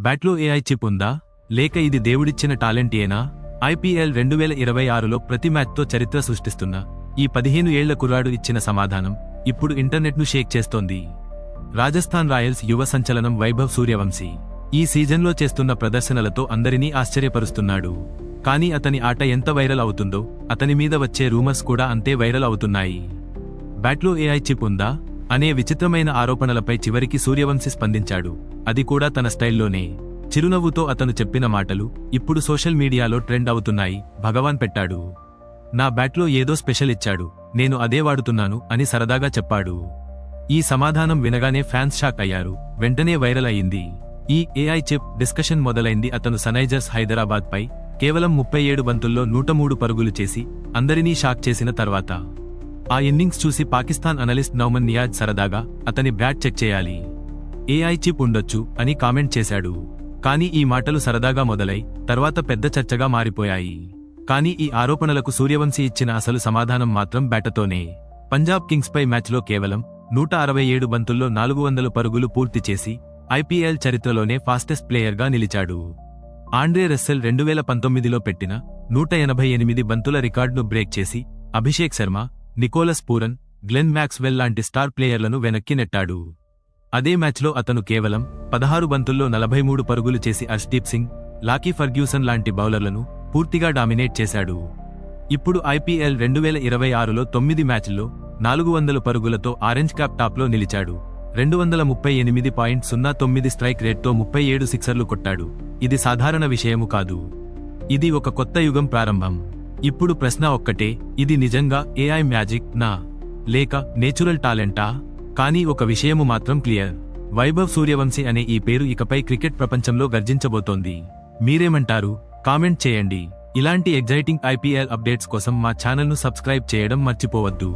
బ్యాట్లో AI chip ఉందా, లేక ఇది దేవుడిచ్చిన టాలెంట్ ఏనా? ఐపీఎల్ 2026లో ప్రతి మ్యాచ్తో చరిత్ర సృష్టిస్తున్న ఈ 15 ఏళ్ల కుర్రాడు ఇచ్చిన సమాధానం ఇప్పుడు ఇంటర్నెట్ను షేక్ చేస్తోంది. రాజస్థాన్ రాయల్స్ యువ సంచలనం వైభవ్ సూర్యవంశీ ఈ సీజన్లో చేస్తున్న ప్రదర్శనలతో అందరినీ ఆశ్చర్యపరుస్తున్నాడు. కానీ అతని ఆట ఎంత వైరల్ అవుతుందో అతని మీద వచ్చే రూమర్స్ కూడా అంతే వైరల్ అవుతున్నాయి. బ్యాట్లో ఏఐ చిప్ ఉందా అనే విచిత్రమైన ఆరోపణలపై చివరికి సూర్యవంశీ స్పందించాడు. అది కూడా తన స్టైల్లోనే. చిరునవ్వుతో అతను చెప్పిన మాటలు ఇప్పుడు సోషల్ మీడియాలో ట్రెండ్ అవుతున్నాయి. భగవాన్ పెట్టాడు, నా బ్యాట్లో ఏదో స్పెషల్ ఇచ్చాడు, నేను అదే వాడుతున్నాను అని సరదాగా చెప్పాడు. ఈ సమాధానం వినగానే ఫ్యాన్స్ షాక్ అయ్యారు. వెంటనే వైరల్ అయింది. ఈ ఏఐ చిప్ డిస్కషన్ మొదలైంది అతను సన్రైజర్స్ హైదరాబాద్ పై కేవలం 37 బంతుల్లో 103 పరుగులు చేసి అందరినీ షాక్ చేసిన తర్వాత. ఆ ఇన్నింగ్స్ చూసి పాకిస్తాన్ అనలిస్ట్ నౌమన్ నియాజ్ సరదాగా అతని బ్యాట్ చెక్ చేయాలి, ఏఐ చిప్ ఉండొచ్చు అని కామెంట్ చేశాడు. కానీ ఈ మాటలు సరదాగా మొదలై తర్వాత పెద్ద చర్చగా మారిపోయాయి. కానీ ఈ ఆరోపణలకు సూర్యవంశీ ఇచ్చిన అసలు సమాధానం మాత్రం బ్యాటతోనే. పంజాబ్ కింగ్స్ పై మ్యాచ్లో కేవలం 167 బంతుల్లో 400 పరుగులు పూర్తి చేసి ఐపీఎల్ చరిత్రలోనే ఫాస్టెస్ట్ ప్లేయర్గా నిలిచాడు. ఆండ్రే రస్సెల్ 2019లో పెట్టిన 188 బంతుల రికార్డును బ్రేక్ చేసి Abhishek Sharma, Nicholas Pooran, Glenn Maxwell లాంటి స్టార్ ప్లేయర్లను వెనక్కి నెట్టాడు. అదే మ్యాచ్లో అతను కేవలం 16 బంతుల్లో 43 పరుగులు చేసి హర్ష్దీప్ సింగ్, లాకీ ఫర్గ్యూసన్ లాంటి బౌలర్లను పూర్తిగా డామినేట్ చేశాడు. ఇప్పుడు ఐపీఎల్ 2026లో 9 మ్యాచ్ల్లో 400 పరుగులతో ఆరెంజ్ క్యాప్ టాప్లో నిలిచాడు. 238.09 స్ట్రైక్ రేట్తో 37 సిక్సర్లు కొట్టాడు. ఇది సాధారణ విషయము కాదు. ఇది ఒక కొత్త యుగం ప్రారంభం. ఇప్పుడు ప్రశ్న ఒక్కటే, ఇది నిజంగా ఏఐ మ్యాజిక్ నా లేక నేచురల్ టాలెంటా? కానీ ఒక విషయము మాత్రం క్లియర్, వైభవ్ సూర్యవంశీ అనే ఈ పేరు ఇకపై క్రికెట్ ప్రపంచంలో గర్జించబోతోంది. మీరేమంటారు? కామెంట్ చేయండి. ఇలాంటి ఎగ్జైటింగ్ ఐపీఎల్ అప్డేట్స్ కోసం మా ఛానల్ను సబ్స్క్రైబ్ చేయడం మర్చిపోవద్దు.